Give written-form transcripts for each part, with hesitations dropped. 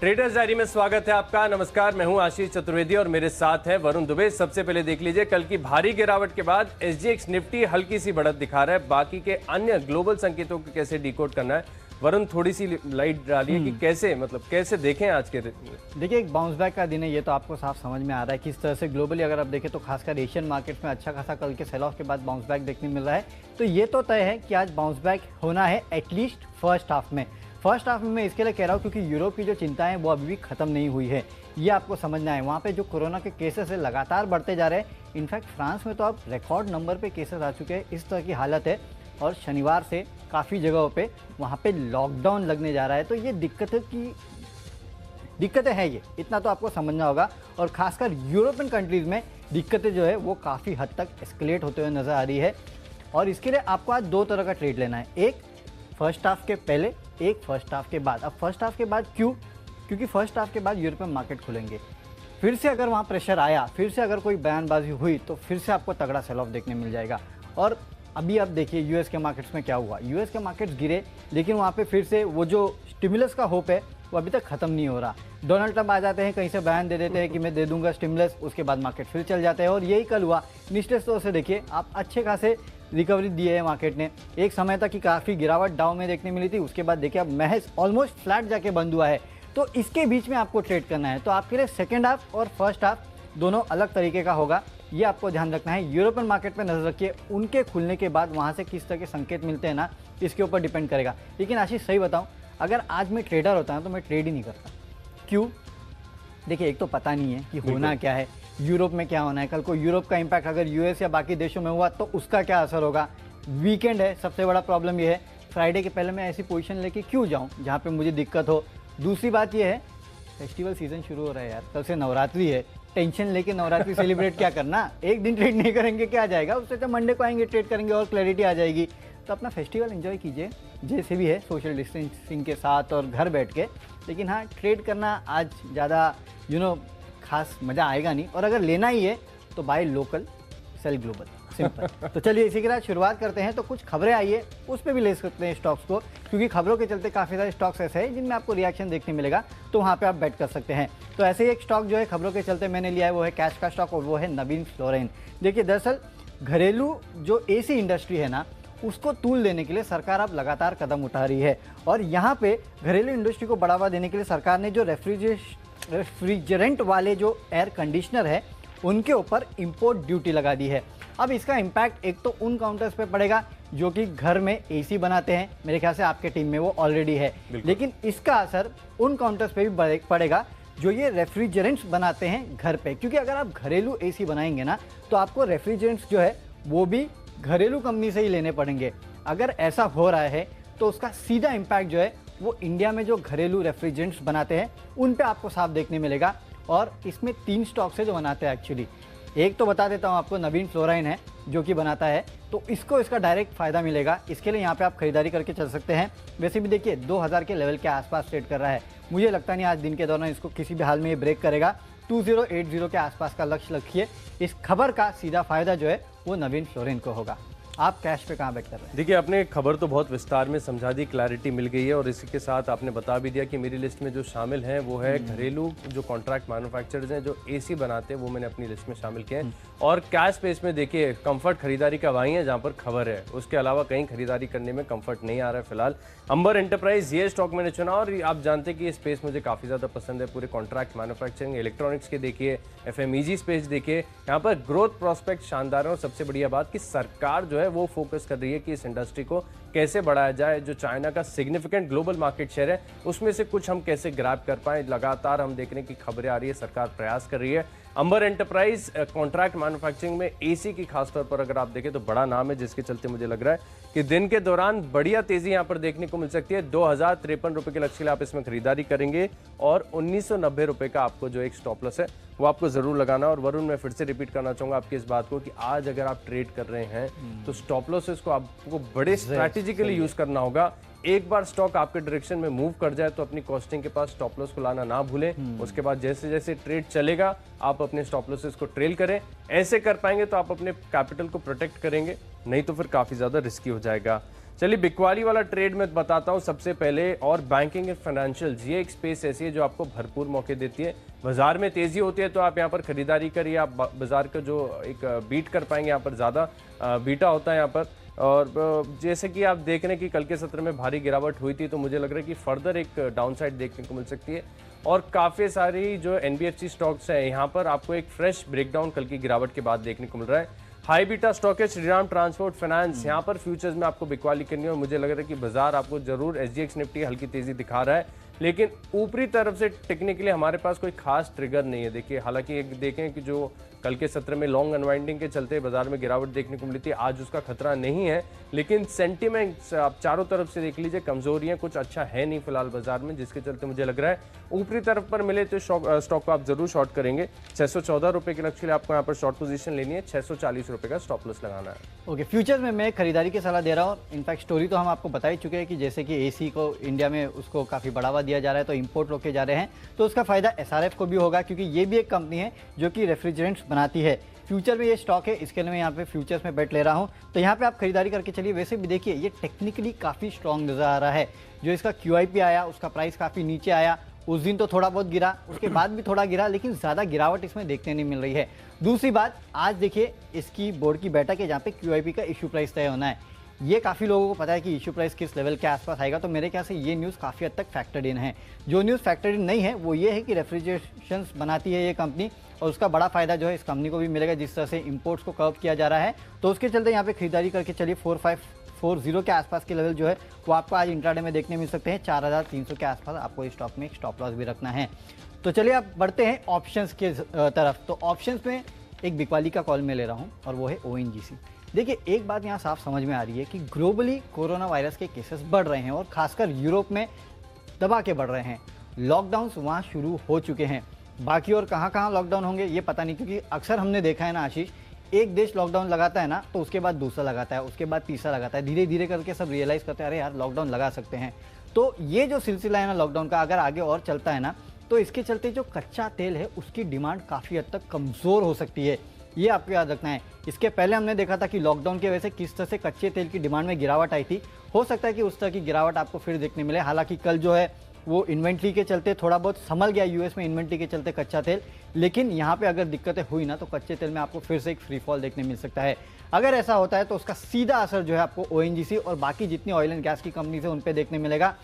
Traders diary में स्वागत है आपका। नमस्कार, मैं हूं आशीष चतुर्वेदी और मेरे साथ है वरुण दुबे। सबसे पहले देख लीजिए, कल की भारी गिरावट के बाद एसजीएक्स निफ्टी हल्की सी बढ़त दिखा रहा है। बाकी के अन्य ग्लोबल संकेतों को कैसे डिकोड करना है, वरुण थोड़ी सी लाइट डालिए कि कैसे देखें आज के। देखिए, एक बाउंस बैक का दिन है, ये तो आपको साफ समझ में आ रहा है किस तरह से ग्लोबली अगर आप देखें तो खासकर एशियन मार्केट में अच्छा खासा कल के सेल ऑफ के बाद बाउंस बैक देखने मिल रहा है। तो ये तो तय है कि आज बाउंस बैक होना है एटलीस्ट फर्स्ट हाफ में। फर्स्ट हाफ में मैं इसके लिए कह रहा हूँ क्योंकि यूरोप की जो चिंताएं हैं वो अभी भी खत्म नहीं हुई है, ये आपको समझना है। वहाँ पे जो कोरोना के केसेस है लगातार बढ़ते जा रहे हैं। इनफैक्ट फ्रांस में तो अब रिकॉर्ड नंबर पे केसेस आ चुके हैं, इस तरह की हालत है। और शनिवार से काफ़ी जगहों पे वहाँ पे लॉकडाउन लगने जा रहा है। तो ये दिक्कतें हैं, ये इतना तो आपको समझना होगा। और खासकर यूरोपियन कंट्रीज़ में दिक्कतें जो है वो काफ़ी हद तक एस्केलेट होते हुए नज़र आ रही है। और इसके लिए आपको आज दो तरह का ट्रेड लेना है, एक फर्स्ट हाफ के पहले, एक फर्स्ट हाफ के बाद। अब फर्स्ट हाफ के बाद क्यों? क्योंकि फर्स्ट हाफ के बाद यूरोपियन मार्केट खुलेंगे। फिर से अगर वहाँ प्रेशर आया, फिर से अगर कोई बयानबाजी हुई तो फिर से आपको तगड़ा सेल ऑफ देखने मिल जाएगा। और अभी आप देखिए यूएस के मार्केट्स में क्या हुआ। यूएस के मार्केट्स गिरे, लेकिन वहाँ पे फिर से वो जो स्टिमुलस का होप है वो अभी तक ख़त्म नहीं हो रहा। डोनाल्ड ट्रंप आ जाते हैं, कहीं से बयान दे देते हैं कि मैं दे दूंगा स्टिमुलस, उसके बाद मार्केट फिर चल जाते हैं। और यही कल हुआ। निचले स्तर से देखिए आप, अच्छे खासे रिकवरी दी है मार्केट ने। एक समय तक कि काफ़ी गिरावट डाउन में देखने मिली थी, उसके बाद देखिए अब महज ऑलमोस्ट फ्लैट जाके बंद हुआ है। तो इसके बीच में आपको ट्रेड करना है। तो आपके लिए सेकेंड हाफ और फर्स्ट हाफ दोनों अलग तरीके का होगा, ये आपको ध्यान रखना है। यूरोपियन मार्केट पे नजर रखिए, उनके खुलने के बाद वहाँ से किस तरह के संकेत मिलते हैं ना, इसके ऊपर डिपेंड करेगा। लेकिन आशीष सही बताऊँ, अगर आज मैं ट्रेडर होता हूँ तो मैं ट्रेड ही नहीं करता। क्यों? देखिए, एक तो पता नहीं है कि होना क्या है, यूरोप में क्या होना है। कल को यूरोप का इम्पैक्ट अगर यूएस या बाकी देशों में हुआ तो उसका क्या असर होगा। वीकेंड है, सबसे बड़ा प्रॉब्लम ये है। फ्राइडे के पहले मैं ऐसी पोजीशन लेके क्यों जाऊँ जहाँ पे मुझे दिक्कत हो। दूसरी बात ये है, फेस्टिवल सीजन शुरू हो रहा है यार, कल से नवरात्रि है। टेंशन लेके नवरात्रि सेलिब्रेट क्या करना, एक दिन ट्रेड नहीं करेंगे क्या जाएगा। उससे तो मंडे को आएंगे, ट्रेड करेंगे और क्लैरिटी आ जाएगी। तो अपना फेस्टिवल एंजॉय कीजिए जैसे भी है, सोशल डिस्टेंसिंग के साथ और घर बैठ के। लेकिन हाँ, ट्रेड करना आज ज़्यादा खास मज़ा आएगा नहीं। और अगर लेना ही है तो by local cell global, simple. तो चलिए इसी के साथ शुरुआत करते हैं। तो कुछ खबरें आई है, उस पर भी ले सकते हैं स्टॉक्स को, क्योंकि खबरों के चलते काफ़ी सारे स्टॉक्स ऐसे हैं जिनमें आपको रिएक्शन देखने मिलेगा, तो वहाँ पे आप बेट कर सकते हैं। तो ऐसे ही एक स्टॉक जो है खबरों के चलते मैंने लिया है, वो है कैश का स्टॉक, और वो है नवीन फ्लोराइन। देखिए, दरअसल घरेलू जो एसी इंडस्ट्री है ना, उसको तूल देने के लिए सरकार अब लगातार कदम उठा रही है। और यहाँ पे घरेलू इंडस्ट्री को बढ़ावा देने के लिए सरकार ने जो रेफ्रिजरेंट वाले जो एयर कंडीशनर है उनके ऊपर इंपोर्ट ड्यूटी लगा दी है। अब इसका इम्पैक्ट एक तो उन काउंटर्स पे पड़ेगा जो कि घर में एसी बनाते हैं, मेरे ख्याल से आपके टीम में वो ऑलरेडी है। लेकिन इसका असर उन काउंटर्स पे भी पड़ेगा जो ये रेफ्रिजरेंट्स बनाते हैं घर पे, क्योंकि अगर आप घरेलू एसी बनाएंगे ना तो आपको रेफ्रिजरेंट्स जो है वो भी घरेलू कंपनी से ही लेने पड़ेंगे। अगर ऐसा हो रहा है तो उसका सीधा इम्पैक्ट जो है वो इंडिया में जो घरेलू रेफ्रिजरेंट्स बनाते हैं उन पे आपको साफ देखने मिलेगा। और इसमें 3 स्टॉक्स है जो बनाते हैं एक्चुअली। एक तो बता देता हूँ आपको, नवीन फ्लोराइन है जो कि बनाता है, तो इसको इसका डायरेक्ट फ़ायदा मिलेगा। इसके लिए यहाँ पे आप खरीदारी करके चल सकते हैं। वैसे भी देखिए 2000 के लेवल के आसपास ट्रेड कर रहा है, मुझे लगता नहीं आज दिन के दौरान इसको किसी भी हाल में ये ब्रेक करेगा। 2080 के आसपास का लक्ष्य रखिए। इस खबर का सीधा फायदा जो है वो नवीन फ्लोराइन को होगा। आप कैश पे कहाँ बेट कर रहे हैं? देखिए, आपने खबर तो बहुत विस्तार में समझा दी, क्लैरिटी मिल गई है। और इसी के साथ आपने बता भी दिया कि मेरी लिस्ट में जो शामिल हैं वो है घरेलू जो कॉन्ट्रैक्ट मैन्युफैक्चरर्स हैं जो एसी बनाते हैं, वो मैंने अपनी लिस्ट में शामिल किए हैं। और कैश स्पेस में देखिए, कंफर्ट खरीदारी का वहीं है जहाँ पर खबर है, उसके अलावा कहीं खरीदारी करने में कंफर्ट नहीं आ रहा है फिलहाल। अंबर एंटरप्राइज ये स्टॉक मैंने चुना, और आप जानते हैं कि ये स्पेस मुझे काफ़ी ज़्यादा पसंद है। पूरे कॉन्ट्रैक्ट मैन्युफैक्चरिंग, इलेक्ट्रॉनिक्स के देखिए, एफएमईजी स्पेस देखिए, यहाँ पर ग्रोथ प्रोस्पेक्ट शानदार है। और सबसे बढ़िया बात कि सरकार जो है वो फोकस कर रही है कि इस इंडस्ट्री को कैसे बढ़ाया जाए। जो चाइना का सिग्निफिकेंट ग्लोबल मार्केट शेयर है उसमें से कुछ हम कैसे ग्रैब कर पाए, लगातार हम देखने की खबरें आ रही है, सरकार प्रयास कर रही है। अंबर एंटरप्राइज कॉन्ट्रैक्ट मैन्युफैक्चरिंग में एसी की खासतौर पर अगर आप देखें तो बड़ा नाम है, जिसके चलते मुझे लग रहा है कि दिन के दौरान बढ़िया तेजी यहां पर देखने को मिल सकती है। 2053 रुपए के लक्ष्य के लिए आप इसमें खरीदारी करेंगे, और 1990 रुपए का आपको जो एक स्टॉप लॉस है वो आपको जरूर लगाना। और वरुण, मैं फिर से रिपीट करना चाहूंगा आपकी इस बात को कि आज अगर आप ट्रेड कर रहे हैं तो स्टॉप लॉसेस को आपको बड़े स्ट्रैटेजिकली यूज करना होगा। एक बार स्टॉक आपके डायरेक्शन में मूव कर जाए तो अपनी कॉस्टिंग के पास स्टॉप लॉस को लाना ना भूलें। उसके बाद जैसे जैसे ट्रेड चलेगा आप अपने स्टॉप लॉसेस को ट्रेल करें। ऐसे कर पाएंगे तो आप अपने कैपिटल को प्रोटेक्ट करेंगे, नहीं तो फिर काफी ज्यादा रिस्की हो जाएगा। चलिए बिकवाली वाला ट्रेड में बताता हूँ सबसे पहले। और बैंकिंग एंड फाइनेंशियल, ये एक स्पेस ऐसी है जो आपको भरपूर मौके देती है। बाजार में तेजी होती है तो आप यहाँ पर खरीदारी करिए, आप बाजार का जो एक बीट कर पाएंगे, यहाँ पर ज़्यादा बीटा होता है यहाँ पर। और जैसे कि आप देख रहे हैं कि कल के सत्र में भारी गिरावट हुई थी, तो मुझे लग रहा है कि फर्दर एक डाउनसाइड देखने को मिल सकती है। और काफ़ी सारी जो एनबीएफसी स्टॉक्स हैं यहाँ पर आपको एक फ्रेश ब्रेकडाउन कल की गिरावट के बाद देखने को मिल रहा है। हाई बीटा स्टॉक है श्रीराम ट्रांसपोर्ट फाइनेंस, यहाँ पर फ्यूचर्स में आपको बिकवाली करनी है और मुझे लग रहा है कि बाजार आपको जरूर एसजीएक्स निफ्टी हल्की तेजी दिखा रहा है, लेकिन ऊपरी तरफ से टेक्निकली हमारे पास कोई खास ट्रिगर नहीं है। देखिए हालांकि एक देखें कि जो कल के सत्र में लॉन्ग अनवाइंडिंग के चलते बाजार में गिरावट देखने को मिली थी, आज उसका खतरा नहीं है, लेकिन सेंटीमेंट्स आप चारों तरफ से देख लीजिए, कमजोरियां कुछ अच्छा है नहीं फिलहाल बाजार में, जिसके चलते मुझे लग रहा है ऊपरी तरफ पर मिले तो स्टॉक को आप जरूर शॉर्ट करेंगे। 614 रुपए के लक्ष्य के लिए आपको यहाँ पर शॉर्ट पोजीशन लेनी है, 640 रुपए का स्टॉप लॉस लगाना है। ओके, फ्यूचर्स में मैं खरीदारी की सलाह दे रहा हूँ। इनफैक्ट स्टोरी तो हम आपको बता ही चुके हैं कि जैसे कि एसी को इंडिया में उसको काफ़ी बढ़ावा दिया जा रहा है, तो इंपोर्ट रोके जा रहे हैं, तो उसका फायदा एसआरएफ को भी होगा, क्योंकि ये भी एक कंपनी है जो कि रेफ्रिजरेंट्स बनाती है। फ्यूचर में ये स्टॉक है, इसके लिए मैं यहाँ पे फ्यूचर्स में बेट ले रहा हूँ, तो यहाँ पे आप खरीदारी करके चलिए। वैसे भी देखिए ये टेक्निकली काफ़ी स्ट्रॉन्ग नज़र आ रहा है। जो इसका QIP आया उसका प्राइस काफ़ी नीचे आया, उस दिन तो थोड़ा बहुत गिरा, उसके बाद भी थोड़ा गिरा, लेकिन ज़्यादा गिरावट इसमें देखने नहीं मिल रही है। दूसरी बात, आज देखिए इसकी बोर्ड की बैठक है जहाँ पे QIP का इशू प्राइस तय होना है। ये काफ़ी लोगों को पता है कि इशू प्राइस किस लेवल के आसपास आएगा, तो मेरे ख्याल से ये न्यूज़ काफ़ी हद तक फैक्टर्ड इन है। जो न्यूज़ फैक्टर्ड इन नहीं है वो ये है कि रेफ्रिजरेशंस बनाती है ये कंपनी, और उसका बड़ा फायदा जो है इस कंपनी को भी मिलेगा, जिस तरह से इंपोर्ट्स को कर्व किया जा रहा है। तो उसके चलते यहाँ पे खरीदारी करके चलिए 4540 के आसपास के लेवल जो है वो आपको आज इंट्राडे में देखने मिल सकते हैं। 4300 के आसपास आपको इस स्टॉक में एक स्टॉप लॉस भी रखना है। तो चलिए आप बढ़ते हैं ऑप्शंस के तरफ। तो ऑप्शंस में एक बिकवाली का कॉल मैं ले रहा हूँ और वो है ONGC। देखिए एक बात यहाँ साफ समझ में आ रही है कि ग्लोबली कोरोना वायरस के केसेस बढ़ रहे हैं और खासकर यूरोप में दबा के बढ़ रहे हैं। लॉकडाउन्स वहाँ शुरू हो चुके हैं, बाकी और कहाँ लॉकडाउन होंगे ये पता नहीं, क्योंकि अक्सर हमने देखा है ना आशीष, एक देश लॉकडाउन लगाता है ना तो उसके बाद दूसरा लगाता है, उसके बाद तीसरा लगाता है, धीरे धीरे करके सब रियलाइज़ करते हैं अरे यार लॉकडाउन लगा सकते हैं। तो ये जो सिलसिला है ना लॉकडाउन का, अगर आगे और चलता है ना तो इसके चलते जो कच्चा तेल है उसकी डिमांड काफ़ी हद तक कमज़ोर हो सकती है, ये आपको याद रखना है। इसके पहले हमने देखा था कि लॉकडाउन की वजह से किस तरह से कच्चे तेल की डिमांड में गिरावट आई थी। हो सकता है कि उस तरह की गिरावट आपको फिर देखने मिले। हालांकि कल जो है वो इन्वेंट्री के चलते थोड़ा बहुत संभल गया यूएस में इन्वेंट्री के चलते कच्चा तेल, लेकिन यहाँ पे अगर दिक्कतें हुई ना तो कच्चे तेल में आपको फिर से एक फ्री फॉल देखने मिल सकता है। अगर ऐसा होता है तो उसका सीधा असर जो है आपको ONGC और बाकी जितनी ऑयल एंड गैस की कंपनीज है उन पर देखने मिलेगा।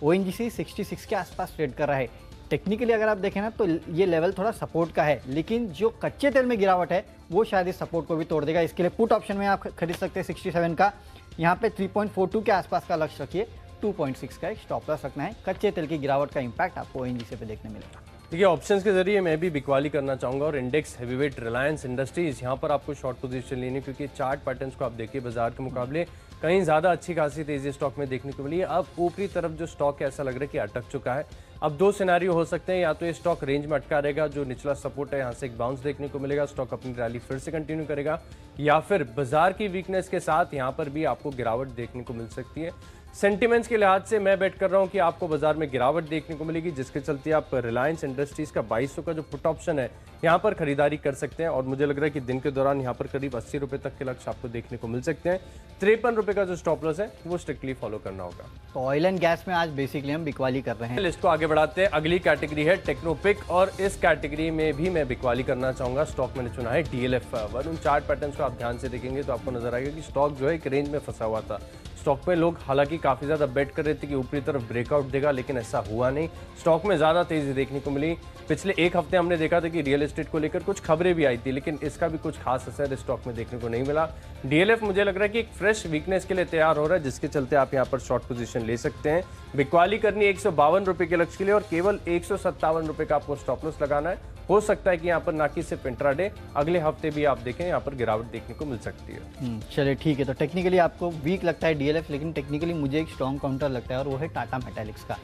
ONGC 66 के आसपास ट्रेड कर रहा है। टेक्निकली अगर आप देखें ना तो ये लेवल थोड़ा सपोर्ट का है, लेकिन जो कच्चे तेल में गिरावट है वो शायद इस सपोर्ट को भी तोड़ देगा। इसके लिए पुट ऑप्शन में आप खरीद सकते हैं 67 का, यहाँ पे 3.42 के आसपास का लक्ष्य रखिए, 2.6 का एक स्टॉप लॉस रखना है। कच्चे तेल की गिरावट का इंपैक्ट आपको ONGC पे देखने मिलेगा। देखिए ऑप्शंस के जरिए मैं भी बिकवाली करना चाहूँगा और इंडेक्स हैवीवेट रिलायंस इंडस्ट्रीज, यहाँ पर आपको शॉर्ट पोजीशन लेनी है, क्योंकि चार्ट पैटर्न्स को आप देखिए बाजार के मुकाबले कहीं ज़्यादा अच्छी खासी तेजी स्टॉक में देखने को मिली है। अब ऊपरी तरफ जो स्टॉक है ऐसा लग रहा है कि अटक चुका है। अब दो सिनेरियो हो सकते हैं, या तो ये स्टॉक रेंज में अटका रहेगा, जो निचला सपोर्ट है यहाँ से एक बाउंस देखने को मिलेगा, स्टॉक अपनी रैली फिर से कंटिन्यू करेगा, या फिर बाजार की वीकनेस के साथ यहाँ पर भी आपको गिरावट देखने को मिल सकती है। सेंटिमेंट्स के लिहाज से मैं बेट कर रहा हूं कि आपको बाजार में गिरावट देखने को मिलेगी, जिसके चलते आप रिलायंस इंडस्ट्रीज का 2200 का जो पुट ऑप्शन है यहां पर खरीदारी कर सकते हैं। और मुझे लग रहा है कि दिन के दौरान यहां पर करीब 80 रुपए तक के लक्ष्य आपको देखने को मिल सकते हैं। 53 रुपए का जो स्टॉप लॉस है वो स्ट्रिक्टली फॉलो करना होगा। तो ऑयल एंड गैस में आज बेसिकली हम बिकवाली कर रहे हैं। लिस्ट को आगे बढ़ाते हैं, अगली कैटेगरी है टेक्नोपिक, और इस कैटेगरी में भी मैं बिकवाली करना चाहूंगा। स्टॉक मैंने चुना है DLF। उन चार्ट पैटर्न्स को आप ध्यान से देखेंगे तो आपको नजर आएगा कि स्टॉक जो है एक रेंज में फंसा हुआ था। स्टॉक पे लोग हालांकि काफ़ी ज़्यादा बेट कर रहे थे कि ऊपरी तरफ ब्रेकआउट देगा, लेकिन ऐसा हुआ नहीं। स्टॉक में ज़्यादा तेज़ी देखने को मिली। पिछले एक हफ्ते हमने देखा था कि रियल एस्टेट को लेकर कुछ खबरें भी आई थी, लेकिन इसका भी कुछ खास असर स्टॉक में देखने को नहीं मिला। DLF मुझे लग रहा है कि एक फ्रेश वीकनेस के लिए तैयार हो रहा है, जिसके चलते आप यहाँ पर शॉर्ट पोजीशन ले सकते हैं। बिकवाली करनी 152 रुपये के लक्ष्य के लिए और केवल 157 रुपये का आपको स्टॉप लॉस लगाना है। हो सकता है कि यहाँ पर ना कि सिर्फ इंट्राडे, अगले हफ्ते भी आप देखें यहाँ पर गिरावट देखने को मिल सकती है। चलिए ठीक है, तो टेक्निकली आपको वीक लगता है DLF, लेकिन टेक्निकली मुझे एक स्ट्रॉन्ग काउंटर लगता है और वो है टाटा मेटालिक्स का।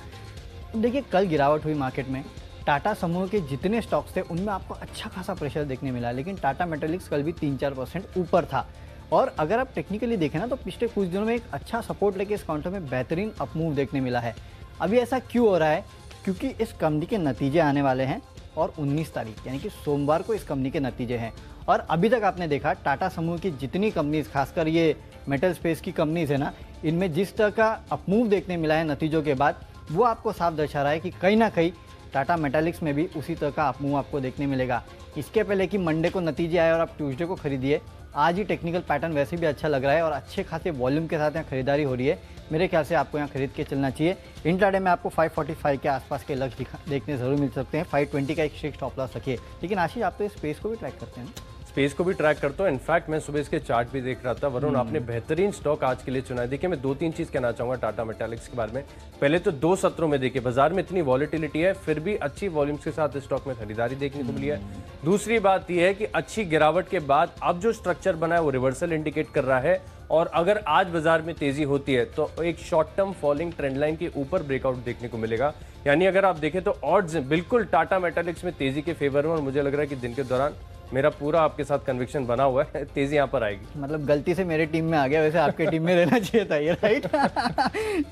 देखिए कल गिरावट हुई मार्केट में, टाटा समूह के जितने स्टॉक्स थे उनमें आपको अच्छा खासा प्रेशर देखने मिला, लेकिन टाटा मेटालिक्स कल भी 3-4% ऊपर था। और अगर आप टेक्निकली देखें ना तो पिछले कुछ दिनों में एक अच्छा सपोर्ट लेके इस काउंटर में बेहतरीन अपमूव देखने मिला है। अभी ऐसा क्यों हो रहा है? क्योंकि इस कंपनी के नतीजे आने वाले हैं और 19 तारीख यानी कि सोमवार को इस कंपनी के नतीजे हैं। और अभी तक आपने देखा टाटा समूह की जितनी कंपनीज, खासकर ये मेटल स्पेस की कंपनीज है ना, इनमें जिस तरह का अपमूव देखने मिला है नतीजों के बाद, वो आपको साफ दर्शा रहा है कि कहीं ना कहीं टाटा मेटालिक्स में भी उसी तरह का अपमूव आपको देखने मिलेगा। इसके पहले कि मंडे को नतीजे आए और आप ट्यूसडे को खरीदिए, आज ही टेक्निकल पैटर्न वैसे भी अच्छा लग रहा है और अच्छे खासे वॉल्यूम के साथ यहाँ खरीदारी हो रही है। मेरे ख्याल से आपको यहाँ खरीद के चलना चाहिए। इंट्राडे में आपको 545 के आसपास के लक्ष्य देखने ज़रूर मिल सकते हैं। 520 का एक स्ट्रिक्ट स्टॉप लॉस रखिए। लेकिन आशीष, आप तो इस स्पेस को भी ट्रैक करते हैं। स्पेस को भी ट्रैक करता हूँ। इनफैक्ट मैं सुबह इसके चार्ट भी देख रहा था। वरुण, आपने बेहतरीन स्टॉक आज के लिए चुना है। देखिए, मैं 2-3 चीज़ कहना चाहूँगा टाटा मेटालिक्स के बारे में। पहले तो 2 सत्रों में देखिए बाजार में इतनी वॉलेटिलिटी है, फिर भी अच्छी वॉल्यूम्स के साथ स्टॉक में खरीदारी देखने को मिली है। दूसरी बात यह है कि अच्छी गिरावट के बाद अब जो स्ट्रक्चर बना है वो रिवर्सल इंडिकेट कर रहा है, और अगर आज बाजार में तेजी होती है तो एक short term falling trend line के ऊपर ब्रेकआउट देखने को मिलेगा। यानी अगर आप देखें तो ऑड्स बिल्कुल टाटा मेटालिक्स में तेजी के फेवर में, और मुझे लग रहा है कि दिन के दौरान मेरा पूरा आपके साथ कन्विक्शन बना हुआ है, तेजी यहाँ पर आएगी। मतलब गलती से मेरे टीम में आ गया, वैसे आपके टीम में रहना चाहिए था ये, राइट?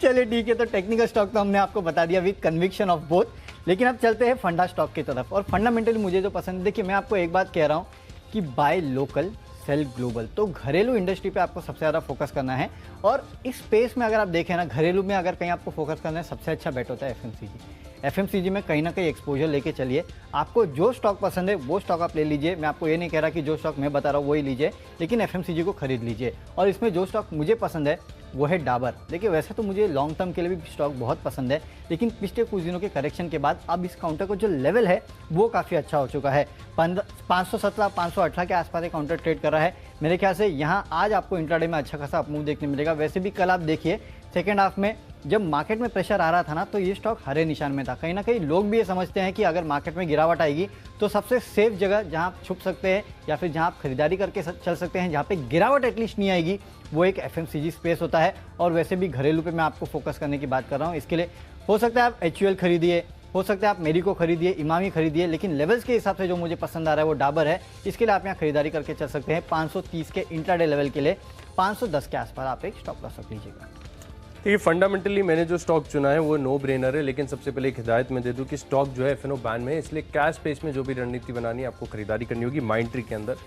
चलिए ठीक है, तो टेक्निकल स्टॉक तो हमने आपको बता दिया विद कन्विक्शन ऑफ बोथ। लेकिन अब चलते हैं फंडा स्टॉक की तरफ। और फंडामेंटली मुझे जो पसंद है, देखिए मैं आपको एक बात कह रहा हूँ कि बाय लोकल सेल ग्लोबल। तो घरेलू इंडस्ट्री पे आपको सबसे ज़्यादा फोकस करना है। और इस स्पेस में अगर आप देखें ना, घरेलू में अगर कहीं आपको फोकस करना है, सबसे अच्छा बेट होता है एफएमसीजी। एफएमसीजी में कहीं ना कहीं एक्सपोजर लेके चलिए। आपको जो स्टॉक पसंद है वो स्टॉक आप ले लीजिए। मैं आपको ये नहीं कह रहा कि जो स्टॉक मैं बता रहा हूँ वही लीजिए, लेकिन एफएमसीजी को खरीद लीजिए। और इसमें जो स्टॉक मुझे पसंद है वो है डाबर। देखिए, वैसे तो मुझे लॉन्ग टर्म के लिए भी स्टॉक बहुत पसंद है, लेकिन पिछले कुछ दिनों के करेक्शन के बाद अब इस काउंटर का जो लेवल है वो काफ़ी अच्छा हो चुका है। 517 518 के आसपास एक काउंटर ट्रेड कर रहा है। मेरे ख्याल से यहाँ आज आपको इंट्राडे में अच्छा खासा अपमूव देखने मिलेगा। वैसे भी कल आप देखिए सेकेंड हाफ में जब मार्केट में प्रेशर आ रहा था ना, तो ये स्टॉक हरे निशान में था। कहीं ना कहीं लोग भी ये समझते हैं कि अगर मार्केट में गिरावट आएगी तो सबसे सेफ जगह जहां आप छुप सकते हैं या फिर जहां आप खरीदारी करके चल सकते हैं, जहां पे गिरावट एटलीस्ट नहीं आएगी, वो एक एफएमसीजी स्पेस होता है। और वैसे भी घरेलू पे मैं आपको फोकस करने की बात कर रहा हूँ। इसके लिए हो सकता है आप HUL खरीदिए, हो सकता है आप मेरिको खरीदिए, इमामी खरीदिए, लेकिन लेवल्स के हिसाब से जो मुझे पसंद आ रहा है वो डाबर है। इसके लिए आप यहाँ खरीदारी करके चल सकते हैं। 530 के इंट्राडे लेवल के लिए 510 के आसपास आप एक स्टॉप लॉस रख लीजिएगा। देखिए, फंडामेंटली मैंने जो स्टॉक चुना है वो नो ब्रेनर है, लेकिन सबसे पहले एक हिदायत मैं दे दूं कि स्टॉक जो है एफएनओ बैन में है, इसलिए कैश स्पेस में जो भी रणनीति बनानी है आपको खरीदारी करनी होगी माइंड ट्री के अंदर।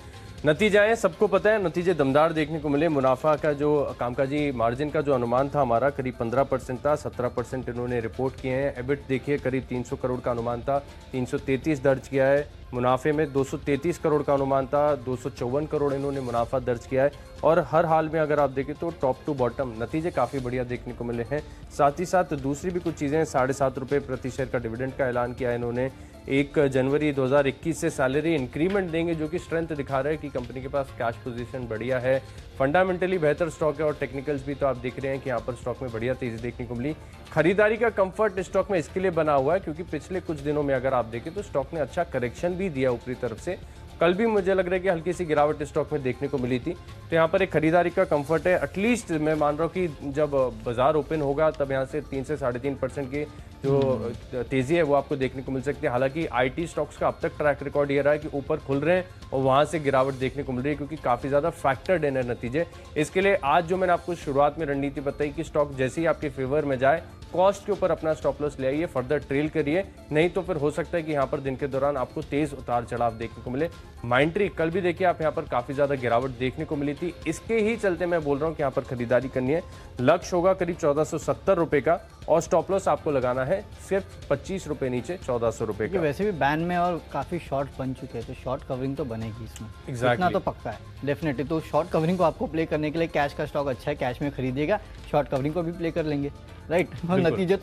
नतीजे आए, सबको पता है, नतीजे दमदार देखने को मिले। मुनाफा का जो कामकाजी मार्जिन का जो अनुमान था हमारा करीब 15% था, 17% इन्होंने रिपोर्ट किए हैं। एबिट देखिए करीब 300 करोड़ का अनुमान था, 333 दर्ज किया है। मुनाफे में 233 करोड़ का अनुमान था, 254 करोड़ इन्होंने मुनाफा दर्ज किया है। और हर हाल में अगर आप देखें तो टॉप टू बॉटम नतीजे काफ़ी बढ़िया देखने को मिले हैं। साथ ही साथ दूसरी भी कुछ चीज़ें, 7.5 रुपये प्रति शेयर का डिविडेंड का ऐलान किया है इन्होंने। 1 जनवरी 2021 से सैलरी इंक्रीमेंट देंगे, जो कि स्ट्रेंथ दिखा रहा है कि कंपनी के पास कैश पोजीशन बढ़िया है। फंडामेंटली बेहतर स्टॉक है और टेक्निकल्स भी तो आप देख रहे हैं कि यहाँ पर स्टॉक में बढ़िया तेजी देखने को मिली। खरीदारी का कंफर्ट स्टॉक में इसके लिए बना हुआ है क्योंकि पिछले कुछ दिनों में अगर आप देखें तो स्टॉक ने अच्छा करेक्शन भी दिया ऊपरी तरफ से। कल भी मुझे लग रहा है कि हल्की सी गिरावट स्टॉक में देखने को मिली थी, तो यहाँ पर एक खरीदारी का कंफर्ट है। एटलीस्ट मैं मान रहा हूँ कि जब बाजार ओपन होगा तब यहाँ से 3 से 3.5% की जो तेजी है वो आपको देखने को मिल सकती है। हालांकि आईटी स्टॉक्स का अब तक ट्रैक रिकॉर्ड ये रहा है कि ऊपर खुल रहे हैं और वहाँ से गिरावट देखने को मिल रही है क्योंकि काफ़ी ज़्यादा फैक्टर्ड इन है नतीजे। इसके लिए आज जो मैंने आपको शुरुआत में रणनीति बताई कि स्टॉक जैसे ही आपके फेवर में जाए कॉस्ट के ऊपर अपना स्टॉप लॉस ले आइए, फर्दर ट्रेल करिए, नहीं तो फिर हो सकता है कि यहाँ पर दिन के दौरान आपको तेज उतार चढ़ाव देखने को मिले। माइंट्री कल भी देखिए आप यहाँ पर काफ़ी ज़्यादा गिरावट देखने को मिली थी, इसके ही चलते मैं बोल रहा हूँ कि यहाँ पर खरीदारी करनी है। लक्ष्य होगा करीब 1470 रुपये का और स्टॉप लॉस आपको लगाना है सिर्फ 25 रुपये नीचे 1400 रुपये का। वैसे भी बैन में और काफ़ी शॉर्ट बन चुके हैं, तो शॉर्ट कवरिंग तो बनेगी इसमें। Exactly. इतना तो पक्का है डेफिनेटली। तो शॉर्ट कवरिंग को आपको प्ले करने के लिए कैश का स्टॉक अच्छा है, कैश में खरीदिएगा, शॉर्ट कवरिंग को भी प्ले कर लेंगे, राइट? और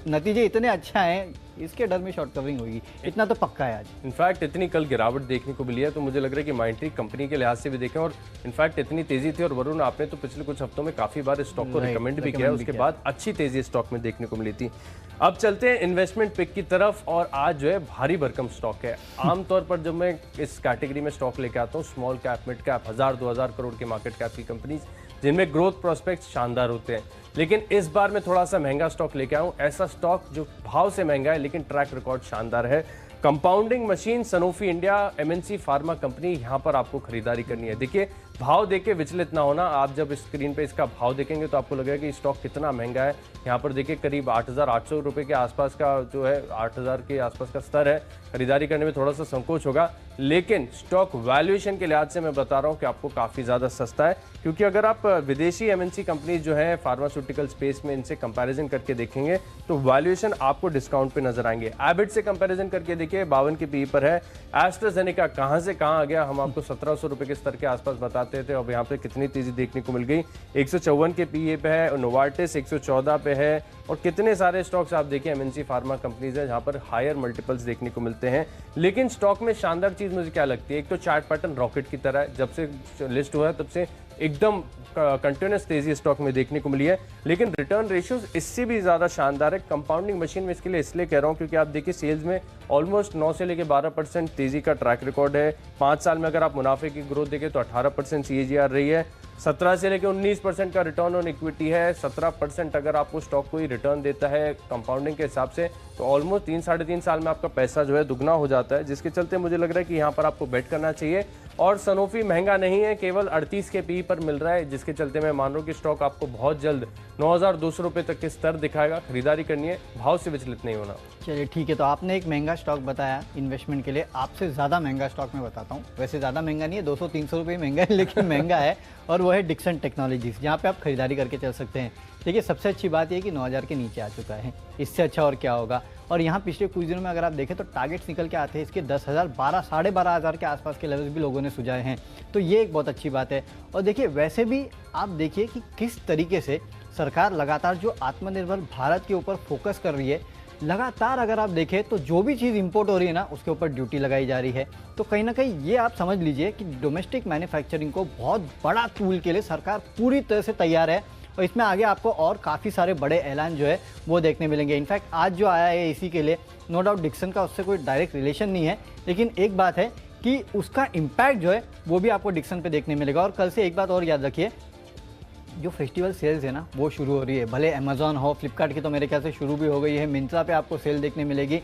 नतीजे इतने अच्छा हैं, इसके डर में शॉर्ट कवरिंग होगी, इतना तो पक्का है आज। इनफैक्ट इतनी कल गिरावट देखने को मिली है तो मुझे लग रहा है कि माइंट्री कंपनी के लिहाज से भी देखें, और इनफैक्ट इतनी तेजी थी। और वरुण, आपने तो पिछले कुछ हफ्तों में काफी बार स्टॉक को रिकमेंड भी किया, उसके बाद अच्छी तेजी स्टॉक में देखने को मिली थी। अब चलते हैं इन्वेस्टमेंट पिक की तरफ, और आज जो है भारी भरकम स्टॉक है। आमतौर पर जब मैं इस कैटेगरी में स्टॉक लेके आता हूँ, small cap, mid cap, 1000-2000 crore के मार्केट कैप की कंपनीज जिनमें ग्रोथ प्रोस्पेक्ट्स शानदार होते हैं, लेकिन इस बार मैं थोड़ा सा महंगा स्टॉक लेके आऊँ। ऐसा स्टॉक जो भाव से महंगा है लेकिन ट्रैक रिकॉर्ड शानदार है। Compounding machine, Sanofi India, MNC pharma company, यहाँ पर आपको खरीदारी करनी है। देखिए भाव देके विचलित ना होना। आप जब स्क्रीन पे इसका भाव देखेंगे तो आपको लगेगा कि स्टॉक कितना महंगा है। यहाँ पर देखिए करीब 8,800 रुपये के आसपास का जो है 8,000 के आसपास का स्तर है। खरीदारी करने में थोड़ा सा संकोच होगा, लेकिन स्टॉक वैल्यूएशन के लिहाज से मैं बता रहा हूँ कि आपको काफ़ी ज़्यादा सस्ता है। क्योंकि अगर आप विदेशी एमएनसी कंपनी जो है फार्मास्यूटिकल स्पेस में इनसे कंपैरिजन करके देखेंगे तो वैल्यूएशन आपको डिस्काउंट पे नजर आएंगे। एबिट से कंपैरिजन करके देखिए 52 के पीई पर है। एस्ट्राजेनेका कहां से कहां आ गया, हम आपको 1700 रुपए के स्तर के आसपास बताते थे, अब यहाँ पे कितनी तेजी देखने को मिल गई। 154 के पीई पे है, नोवार्टिस 114 पे है, और कितने सारे स्टॉक्स आप देखिए एमएनसी फार्मा कंपनीज है जहां पर हायर मल्टीपल्स देखने को मिलते हैं। लेकिन स्टॉक में शानदार चीज मुझे क्या लगती है, एक तो चार्ट पैटर्न रॉकेट की तरह है, जब से लिस्ट हुआ है तब से एकदम कंटिन्यूस तेजी स्टॉक में देखने को मिली है। लेकिन रिटर्न रेशियोज इससे भी ज्यादा शानदार है। कंपाउंडिंग मशीन में इसके लिए इसलिए कह रहा हूं क्योंकि आप देखिए सेल्स में ऑलमोस्ट 9 से लेकर 12% तेजी का ट्रैक रिकॉर्ड है। 5 साल में अगर आप मुनाफे की ग्रोथ देखें तो 18% CAGR रही है। 17 से लेकर 19% का रिटर्न ऑन इक्विटी है। 17% अगर आपको स्टॉक कोई रिटर्न देता है कंपाउंडिंग के हिसाब से तो ऑलमोस्ट 3-3.5 साल में आपका पैसा जो है दुगना हो जाता है, जिसके चलते मुझे लग रहा है कि यहाँ पर आपको बेट करना चाहिए। और सनोफी महंगा नहीं है, केवल 38 के पी पर मिल रहा है, जिसके चलते मैं मान रहा हूँ कि स्टॉक आपको बहुत जल्द 9,200 रुपये तक के स्तर दिखाएगा। खरीदारी करनी है, भाव से विचलित नहीं होना। चलिए ठीक है, तो आपने एक महंगा स्टॉक बताया इन्वेस्टमेंट के लिए, आपसे ज़्यादा महंगा स्टॉक मैं बताता हूँ। वैसे ज़्यादा महंगा नहीं है, 200-300 रुपये महंगा है, लेकिन महंगा है, और वो है डिक्सन टेक्नोलॉजीज, जहाँ पे आप खरीदारी करके चल सकते हैं। देखिए सबसे अच्छी बात यह कि 9,000 के नीचे आ चुका है, इससे अच्छा और क्या होगा। और यहाँ पिछले कुछ दिनों में अगर आप देखें तो टारगेट्स निकल के आते हैं इसके 10,000, 12,500 के आसपास के लेवल्स भी लोगों ने सुझाए हैं, तो ये एक बहुत अच्छी बात है। और देखिए वैसे भी आप देखिए कि किस तरीके से सरकार लगातार जो आत्मनिर्भर भारत के ऊपर फोकस कर रही है, लगातार अगर आप देखें तो जो भी चीज़ इंपोर्ट हो रही है ना उसके ऊपर ड्यूटी लगाई जा रही है। तो कहीं ना कहीं ये आप समझ लीजिए कि डोमेस्टिक मैन्युफैक्चरिंग को बहुत बड़ा टूल के लिए सरकार पूरी तरह से तैयार है, और इसमें आगे आपको और काफ़ी सारे बड़े ऐलान जो है वो देखने मिलेंगे। इनफैक्ट आज जो आया है एसी के लिए, नो डाउट डिक्सन का उससे कोई डायरेक्ट रिलेशन नहीं है, लेकिन एक बात है कि उसका इम्पैक्ट जो है वो भी आपको डिक्सन पे देखने मिलेगा। और कल से एक बात और याद रखिए, जो फेस्टिवल सेल्स है ना वो शुरू हो रही है, भले अमेजॉन हो, फ्लिपकार्ट की तो मेरे ख्याल से शुरू भी हो गई है, मिंत्रा पे आपको सेल देखने मिलेगी।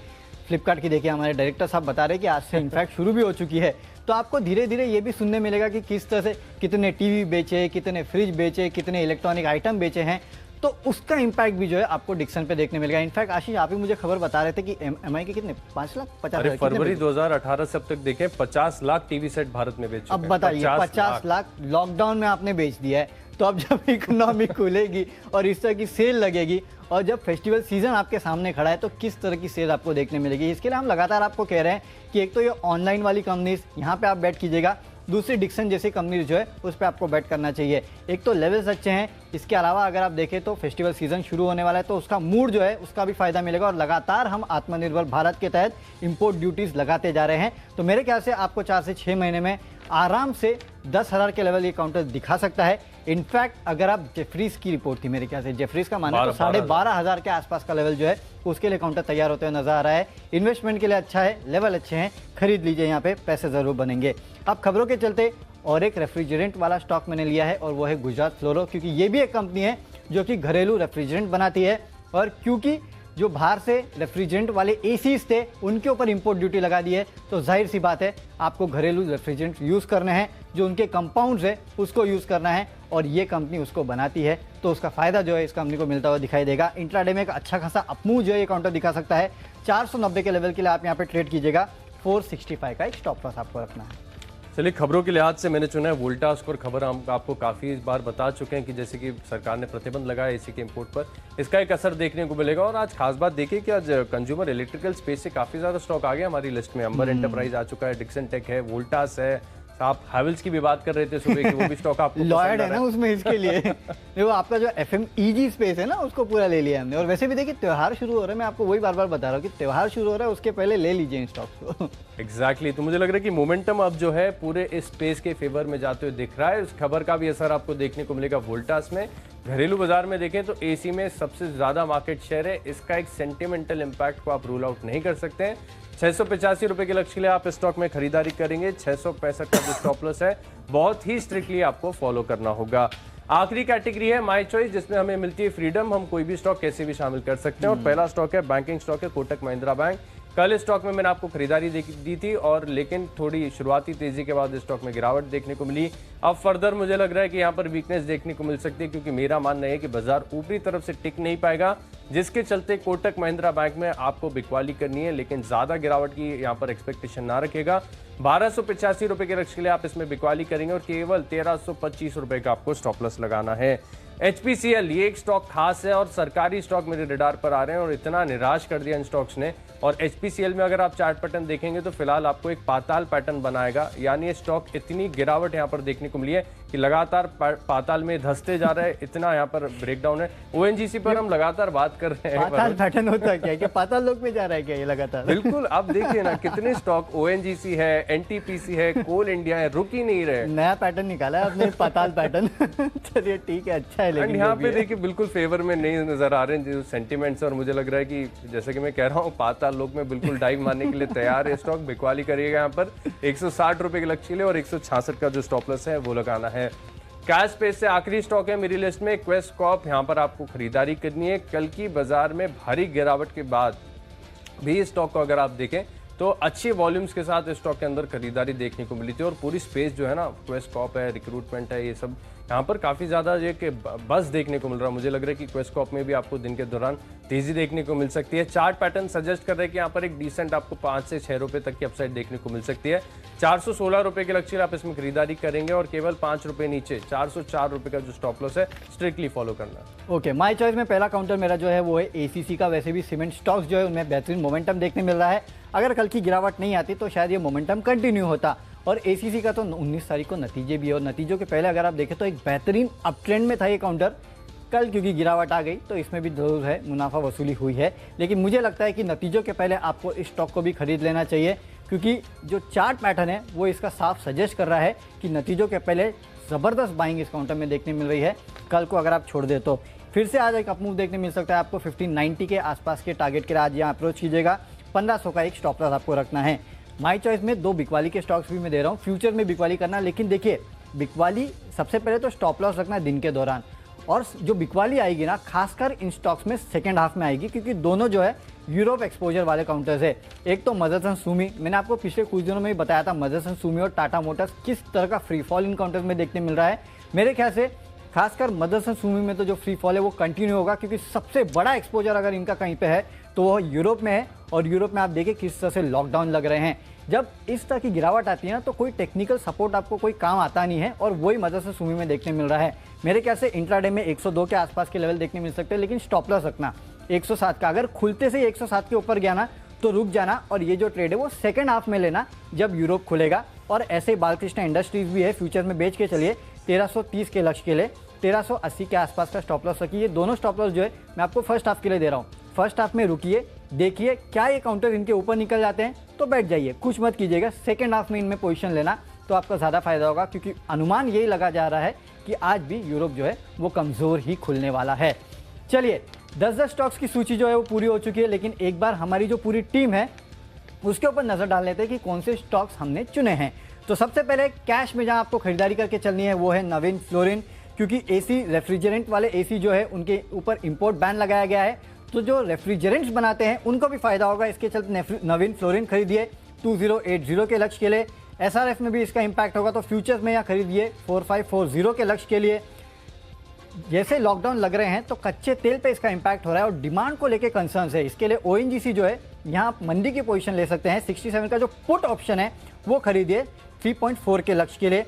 फ्लिपकार्ट की देखिए हमारे डायरेक्टर साहब बता रहे हैं कि आज से इनफैक्ट शुरू भी हो चुकी है। तो आपको धीरे धीरे ये भी सुनने मिलेगा कि किस तरह से कितने टीवी बेचे, कितने फ्रिज बेचे, कितने इलेक्ट्रॉनिक आइटम बेचे हैं, तो उसका इम्पैक्ट भी जो है आपको डिक्सन पे देखने मिलेगा। इनफैक्ट आशीष आप ही मुझे खबर बता रहे थे कि एमआई के कितने 5,50,000 फरवरी 2018 से अब तक देखें 50 लाख टीवी सेट भारत में बेच चुके हैं। अब बताइए 50 लाख लॉकडाउन में आपने बेच दिया है, तो अब जब इकोनॉमी खुलेगी और इस तरह की सेल लगेगी और जब फेस्टिवल सीजन आपके सामने खड़ा है तो किस तरह की सेल आपको देखने मिलेगी। इसके लिए हम लगातार आपको कह रहे हैं कि एक तो ये ऑनलाइन वाली कंपनीज यहाँ पे आप बैट कीजिएगा, दूसरी डिक्सन जैसी कंपनी जो है उस पर आपको बैट करना चाहिए। एक तो लेवल्स अच्छे हैं, इसके अलावा अगर आप देखें तो फेस्टिवल सीजन शुरू होने वाला है तो उसका मूड जो है उसका भी फायदा मिलेगा, और लगातार हम आत्मनिर्भर भारत के तहत इंपोर्ट ड्यूटीज लगाते जा रहे हैं। तो मेरे ख्याल से आपको 4 से 6 महीने में आराम से 10,000 के लेवल ये काउंटर दिखा सकता है। इनफैक्ट अगर आप जेफरीज की रिपोर्ट थी, मेरे ख्याल से जेफरीज का माने तो 12,500 के आसपास का लेवल जो है उसके लिए काउंटर तैयार होते हुए नजर आ रहा है। इन्वेस्टमेंट के लिए अच्छा है, लेवल अच्छे हैं, खरीद लीजिए, यहाँ पे पैसे जरूर बनेंगे। अब खबरों के चलते और एक रेफ्रिजरेंट वाला स्टॉक मैंने लिया है और वो है गुजरात फ्लोरो, क्योंकि ये भी एक कंपनी है जो कि घरेलू रेफ्रिजरेंट बनाती है, और क्योंकि जो बाहर से रेफ्रिजरेंट वाले एसीज थे उनके ऊपर इंपोर्ट ड्यूटी लगा दी है, तो जाहिर सी बात है आपको घरेलू रेफ्रिजरेंट यूज़ करने हैं, जो उनके कंपाउंड्स है उसको यूज़ करना है, और ये कंपनी उसको बनाती है, तो उसका फायदा जो है इस कंपनी को मिलता हुआ दिखाई देगा। इंट्राडे में एक अच्छा खासा अपमूव जो है ये काउंटर दिखा सकता है। 490 के लेवल के लिए आप यहाँ पे ट्रेड कीजिएगा, 465 का एक स्टॉप लॉस आपको रखना है। चलिए खबरों के लिहाज से मैंने चुना है वोल्टास और खबर हम आपको काफ़ी बार बता चुके हैं कि जैसे कि सरकार ने प्रतिबंध लगाया एसी के इंपोर्ट पर, इसका एक असर देखने को मिलेगा। और आज खास बात देखिए कि आज कंज्यूमर इलेक्ट्रिकल स्पेस से काफ़ी ज़्यादा स्टॉक आ गया हमारी लिस्ट में। अंबर एंटरप्राइज आ चुका है, डिक्सन टेक है, वोल्टास है, आप हैवेल्स की भी बात कर रहे थे सुबह की, वो भी स्टॉक आपको लॉयड है ना उसमें, इसके लिए वो आपका जो FMEG स्पेस है ना उसको पूरा ले लिया हमने। और वैसे भी देखिए त्यौहार शुरू हो रहे हैं, मैं आपको वही बार बार बता रहा हूँ कि त्यौहार शुरू हो रहा है, उसके पहले ले लीजिए इन स्टॉक्स को। एग्जैक्टली तो मुझे लग रहा है कि मोमेंटम अब जो है पूरे इस स्पेस के फेवर में जाते हुए दिख रहा है। उस खबर का भी असर आपको देखने को मिलेगा वोल्टास में। घरेलू बाजार में देखें तो एसी में सबसे ज्यादा मार्केट शेयर है, इसका एक सेंटिमेंटल इंपैक्ट को आप रूल आउट नहीं कर सकते हैं। 685 रुपए के लक्ष्य के लिए आप स्टॉक में खरीदारी करेंगे। 665 का जो स्टॉप लॉस है बहुत ही स्ट्रिक्टली आपको फॉलो करना होगा। आखिरी कैटेगरी है माय चॉइस, जिसमें हमें मिलती है फ्रीडम, हम कोई भी स्टॉक कैसे भी शामिल कर सकते हैं। और पहला स्टॉक है बैंकिंग स्टॉक है कोटक महिंद्रा बैंक। कल स्टॉक में मैंने आपको खरीदारी दी थी और लेकिन थोड़ी शुरुआती तेजी के बाद स्टॉक में गिरावट देखने को मिली। अब फर्दर मुझे लग रहा है कि यहाँ पर वीकनेस देखने को मिल सकती है, क्योंकि मेरा मानना है कि बाजार ऊपरी तरफ से टिक नहीं पाएगा, जिसके चलते कोटक महिंद्रा बैंक में आपको बिकवाली करनी है, लेकिन ज्यादा गिरावट की यहाँ पर एक्सपेक्टेशन ना रखेगा। 1285 रुपए के लक्ष्य के लिए आप इसमें बिकवाली करेंगे और केवल 1325 रुपए का आपको स्टॉप लॉस लगाना है। HPCL ये एक स्टॉक खास है और सरकारी स्टॉक मेरे रडार पर आ रहे हैं और इतना निराश कर दिया इन स्टॉक्स ने। और HPCL में अगर आप चार्ट पैटर्न देखेंगे तो फिलहाल आपको एक पाताल पैटर्न बनाएगा, यानी ये स्टॉक इतनी गिरावट यहाँ पर देखने को मिली है कि लगातार पाताल में धंसते जा रहे हैं, इतना यहाँ पर ब्रेकडाउन है। ONGC पर हम लगातार बात कर रहे हैं। पाताल पैटर्न होता है क्या कि पाताल लोक में जा रहा है क्या ये लगातार? बिल्कुल, आप देखिए ना कितने स्टॉक ONGC है, NTPC है, कोल इंडिया है, रुक ही नहीं रहे। नया पैटर्न निकाला है आपने, पाताल पैटर्न। चलिए ठीक है, अच्छा है। लेकिन यहाँ पे देखिए बिल्कुल फेवर में नहीं नजर आ रहे हैं जो सेंटिमेंट्स, और मुझे लग रहा है कि जैसे कि मैं कह रहा हूँ पाताल लोक में बिल्कुल डाइव मारने के लिए तैयार है स्टॉक। बिकवाली करिएगा यहाँ पर 160 रुपए के लक्ष्य के लिए और 166 का जो स्टॉप लॉस है वो लगाना है। कैश पेस से आखिरी स्टॉक है मेरी लिस्ट में क्वेस्ट कॉर्प, यहाँ पर आपको खरीदारी करनी है। कल की बाजार में भारी गिरावट के बाद भी स्टॉक को अगर आप देखें तो अच्छे वॉल्यूम्स के साथ स्टॉक के अंदर खरीदारी देखने को मिली थी और पूरी स्पेस जो है ना, क्वेस्ट कॉर्प है, रिक्रूटमेंट है, ये सब यहाँ पर काफ़ी ज़्यादा ये कि बस देखने को मिल रहा है। मुझे लग रहा है कि क्वेस्ट कॉर्प में भी आपको दिन के दौरान तेजी देखने को मिल सकती है। चार्ट पैटर्न सजेस्ट कर रहे हैं कि यहाँ पर एक डिसेंट आपको 5 से 6 रुपए तक की अपसाइड देखने को मिल सकती है। 416 रुपए के लक्ष्य आप इसमें खरीदारी करेंगे और केवल 5 रुपए नीचे 404 रुपए का जो स्टॉप लॉस है स्ट्रिक्टली फॉलो करना। ओके, माय चॉइस में पहला काउंटर मेरा जो है वो है ACC का। वैसे भी सीमेंट स्टॉक्स जो है उनमें बेहतरीन मोमेंटम देखने मिल रहा है। अगर कल की गिरावट नहीं आती तो शायद ये मोमेंटम कंटिन्यू होता। और ACC का तो 19 तारीख को नतीजे भी है और नतीजों के पहले अगर आप देखें तो एक बेहतरीन अप ट्रेंड में था ये काउंटर। कल क्योंकि गिरावट आ गई तो इसमें भी जरूर है मुनाफा वसूली हुई है, लेकिन मुझे लगता है कि नतीजों के पहले आपको इस स्टॉक को भी खरीद लेना चाहिए, क्योंकि जो चार्ट पैटर्न है वो इसका साफ सजेस्ट कर रहा है कि नतीजों के पहले ज़बरदस्त बाइंग इस काउंटर में देखने मिल रही है। कल को अगर आप छोड़ दे तो फिर से आज एक अप मूव देखने मिल सकता है आपको। 1590 के आसपास के टारगेट के लिए आज यहाँ अप्रोच कीजिएगा। 1500 का एक स्टॉप लॉस आपको रखना है। माई चॉइस में 2 बिकवाली के स्टॉक्स भी मैं दे रहा हूँ। फ्यूचर में बिकवाली करना, लेकिन देखिए बिकवाली सबसे पहले तो स्टॉप लॉस रखना है दिन के दौरान, और जो बिकवाली आएगी ना खासकर इन स्टॉक्स में सेकेंड हाफ में आएगी, क्योंकि दोनों जो है यूरोप एक्सपोजर वाले काउंटर्स है। एक तो मदरसन सुमी, मैंने आपको पिछले कुछ दिनों में ही बताया था मदरसन सुमी और टाटा मोटर्स किस तरह का फ्री फॉल इन काउंटर्स में देखने मिल रहा है। मेरे ख्याल से खासकर मदरसन सुमी में तो जो फ्री फॉल है वो कंटिन्यू होगा, क्योंकि सबसे बड़ा एक्सपोजर अगर इनका कहीं पे है तो वो यूरोप में है। और यूरोप में आप देखिए किस तरह से लॉकडाउन लग रहे हैं। जब इस तरह की गिरावट आती है ना तो कोई टेक्निकल सपोर्ट आपको कोई काम आता नहीं है, और वही मदरसन सुमी में देखने मिल रहा है। मेरे ख्याल से इंट्राडे में 102 के आसपास के लेवल देखने मिल सकते हैं, लेकिन स्टॉप लॉस रखना 107 का। अगर खुलते से 107 के ऊपर गया ना तो रुक जाना, और ये जो ट्रेड है वो सेकंड हाफ में लेना जब यूरोप खुलेगा। और ऐसे बालकृष्ण इंडस्ट्रीज भी है, फ्यूचर में बेच के चलिए 1330 के लक्ष्य के लिए 1380 के आसपास का स्टॉप लॉस रखिए। दोनों स्टॉप लॉस जो है मैं आपको फर्स्ट हाफ के लिए दे रहा हूँ। फर्स्ट हाफ में रुकिए, देखिए क्या ये काउंटर इनके ऊपर निकल जाते हैं तो बैठ जाइए, कुछ मत कीजिएगा। सेकंड हाफ में इनमें पोजीशन लेना तो आपका ज़्यादा फायदा होगा, क्योंकि अनुमान यही लगा जा रहा है कि आज भी यूरोप जो है वो कमज़ोर ही खुलने वाला है। चलिए 10 स्टॉक्स की सूची जो है वो पूरी हो चुकी है, लेकिन एक बार हमारी जो पूरी टीम है उसके ऊपर नज़र डाल लेते हैं कि कौन से स्टॉक्स हमने चुने हैं। तो सबसे पहले कैश में जहाँ आपको खरीदारी करके चलनी है वो है नवीन फ्लोरिन, क्योंकि AC रेफ्रिजरेंट वाले AC जो है उनके ऊपर इंपोर्ट बैन लगाया गया है, तो जो रेफ्रिजरेंट्स बनाते हैं उनको भी फायदा होगा। इसके चलते नवीन फ्लोरिन खरीदिए 2080 के लक्ष्य के लिए। SRF में भी इसका इंपैक्ट होगा, तो फ्यूचर्स में यहाँ खरीदिए 4540 के लक्ष्य के लिए। जैसे लॉकडाउन लग रहे हैं तो कच्चे तेल पे इसका इंपैक्ट हो रहा है और डिमांड को लेके कंसर्न्स है। इसके लिए ONGC जो है यहाँ आप मंदी की पोजीशन ले सकते हैं। 67 का जो पुट ऑप्शन है वो खरीदिए 3.4 के लक्ष्य के लिए।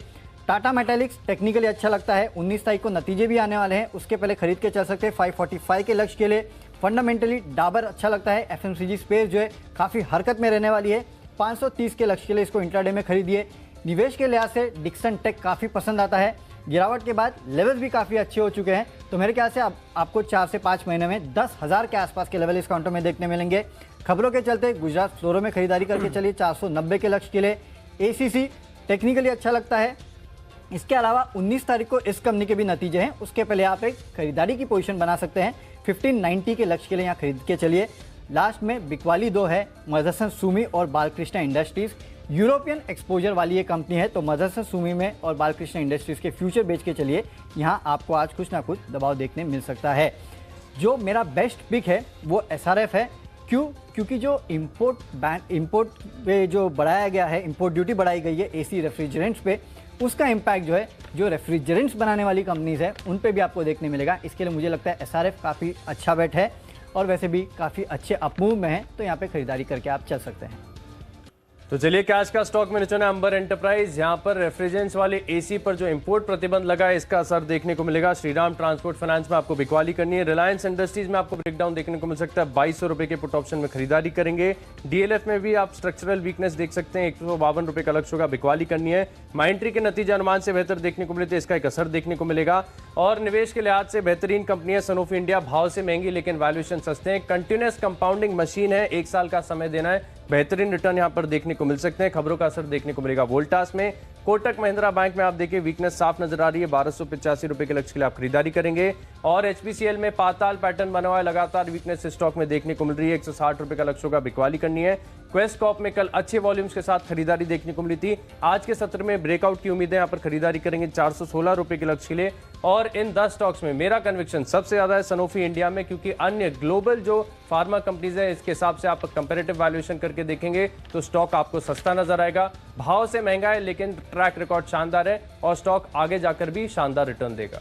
टाटा मेटालिक्स टेक्निकली अच्छा लगता है, 19 तारीख को नतीजे भी आने वाले हैं, उसके पहले खरीद के चल सकते हैं 545 के लक्ष्य के लिए। फंडामेंटली डाबर अच्छा लगता है। FMCG स्पेस जो है काफ़ी हरकत में रहने वाली है, 530 के लक्ष्य के लिए इसको इंट्राडे में खरीदिए। निवेश के लिहाज से डिक्सन टेक काफ़ी पसंद आता है। गिरावट के बाद लेवल्स भी काफ़ी अच्छे हो चुके हैं, तो मेरे ख्याल से आपको 4 से 5 महीने में 10,000 के आसपास के लेवल इस काउंटर में देखने मिलेंगे। खबरों के चलते गुजरात फ्लोरो में खरीदारी करके चलिए 490 के लक्ष्य के लिए। ACC टेक्निकली अच्छा लगता है। इसके अलावा 19 तारीख को इस कंपनी के भी नतीजे हैं, उसके पहले आप एक खरीदारी की पोजीशन बना सकते हैं 1590 के लक्ष्य के लिए यहाँ खरीद के चलिए। लास्ट में बिकवाली 2 है, मदरसन सुमी और बालकृष्ण इंडस्ट्रीज। यूरोपियन एक्सपोजर वाली ये कंपनी है, तो मदरसन सुमी में और बालकृष्ण इंडस्ट्रीज के फ्यूचर बेच के चलिए। यहाँ आपको आज कुछ ना कुछ दबाव देखने मिल सकता है। जो मेरा बेस्ट पिक है वो SRF है। क्यों? क्योंकि जो इंपोर्ट पे जो बढ़ाया गया है, इंपोर्ट ड्यूटी बढ़ाई गई है एसी रेफ्रिजरेंट्स पे, उसका इम्पैक्ट जो है जो रेफ्रिजरेंट्स बनाने वाली कंपनीज है उन पे भी आपको देखने मिलेगा। इसके लिए मुझे लगता है एसआरएफ काफ़ी अच्छा बेट है और वैसे भी काफ़ी अच्छे अपमूव में है, तो यहाँ पे खरीदारी करके आप चल सकते हैं। तो चलिए कैश का स्टॉक मैंने चुना अंबर एंटरप्राइज। यहाँ पर रेफ्रिजरेंट्स वाले एसी पर जो इंपोर्ट प्रतिबंध लगा है इसका असर देखने को मिलेगा। श्रीराम ट्रांसपोर्ट फाइनेंस में आपको बिकवाली करनी है। रिलायंस इंडस्ट्रीज में आपको ब्रेकडाउन देखने को मिल सकता है, 2200 रुपए के पुट ऑप्शन में खरीदारी करेंगे। डीएलएफ में भी आप स्ट्रक्चरल वीकनेस देख सकते हैं, 152 रुपए का लक्ष्य होगा, बिकवाली करनी है। माइंट्री के नतीजे अनुमान से बेहतर देखने को मिलते हैं, इसका एक असर देखने को मिलेगा। और निवेश के लिहाज से बेहतरीन कंपनी है सनोफी इंडिया, भाव से महंगी लेकिन वैल्यूएशन सस्ते हैं। कंटिन्यूअस कंपाउंडिंग मशीन है, 1 साल का समय देना है, बेहतरीन रिटर्न यहां पर देखने को मिल सकते हैं। खबरों का असर देखने को मिलेगा वोल्टास में। कोटक महिंद्रा बैंक में आप देखिए वीकनेस साफ नजर आ रही है, 1285 रुपए के लक्ष्य के लिए आप खरीदारी करेंगे। और एचपीसीएल में पाताल पैटर्न बना हुआ है, लगातार वीकनेस स्टॉक में देखने को मिल रही है, 160 रुपए का लक्ष्य होगा, बिकवाली करनी है। क्वेस्ट कॉप में कल अच्छे वॉल्यूम्स के साथ खरीदारी देखने को मिली थी, आज के सत्र में ब्रेकआउट की उम्मीद है, यहाँ पर खरीदारी करेंगे 416 रुपए के लक्ष्य के लिए। और इन 10 स्टॉक्स में मेरा कन्विक्शन सबसे ज्यादा है सनोफी इंडिया में, क्योंकि अन्य ग्लोबल जो फार्मा कंपनीज है इसके हिसाब से आप कंपैरेटिव वैल्यूएशन करके देखेंगे तो स्टॉक आपको सस्ता नजर आएगा। भाव से महंगा है लेकिन ट्रैक रिकॉर्ड शानदार है और स्टॉक आगे जाकर भी शानदार रिटर्न देगा।